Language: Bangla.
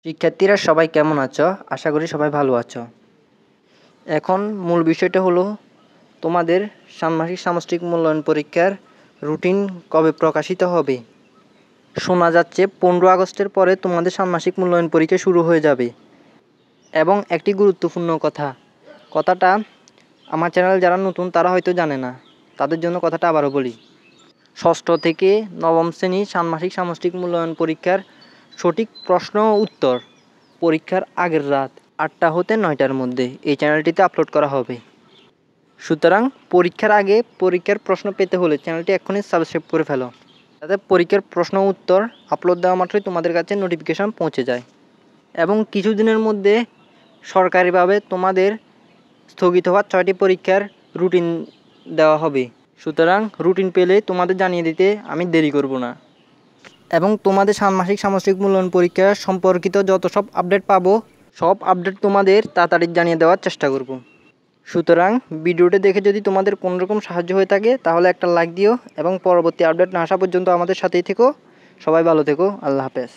শিক্ষার্থীরা সবাই কেমন আছো? আশা করি সবাই ভালো আছো। এখন মূল বিষয়টা হলো তোমাদের ষান্মাসিক সামষ্টিক মূল্যায়ন পরীক্ষার রুটিন কবে প্রকাশিত হবে। শোনা যাচ্ছে 15 আগস্টের পরে তোমাদের ষান্মাসিক মূল্যায়ন পরীক্ষা শুরু হয়ে যাবে। এবং একটি গুরুত্বপূর্ণ কথাটা আমার চ্যানেল যারা নতুন তারা হয়তো জানে না, তাদের জন্য কথাটা আবারও বলি। ষষ্ঠ থেকে নবম শ্রেণীর ষান্মাসিক সামষ্টিক মূল্যায়ন পরীক্ষার সঠিক প্রশ্ন ও উত্তর পরীক্ষার আগের রাত 8টা হতে 9টার মধ্যে এই চ্যানেলটিতে আপলোড করা হবে। সুতরাং পরীক্ষার আগে পরীক্ষার প্রশ্ন পেতে হলে চ্যানেলটি এখনই সাবস্ক্রাইব করে ফেলো, যাতে পরীক্ষার প্রশ্ন উত্তর আপলোড দেওয়া মাত্রই তোমাদের কাছে নোটিফিকেশন পৌঁছে যায়। এবং কিছুদিনের মধ্যে সরকারিভাবে তোমাদের স্থগিত হওয়া 6টি পরীক্ষার রুটিন দেওয়া হবে। সুতরাং রুটিন পেলে তোমাদের জানিয়ে দিতে আমি দেরি করব না। এবং তোমাদের ষান্মাসিক সামষ্টিক মূল্যায়ন পরীক্ষা সম্পর্কিত যত সব আপডেট পাবো, সব আপডেট তোমাদের তাড়াতাড়ি জানিয়ে দেওয়ার চেষ্টা করব। সুতরাং ভিডিওটি দেখে যদি তোমাদের কোনোরকম সাহায্য হয়ে থাকে তাহলে একটা লাইক দিও এবং পরবর্তী আপডেট না আসা পর্যন্ত আমাদের সাথেই থেকো। সবাই ভালো থেকো। আল্লাহ হাফেজ।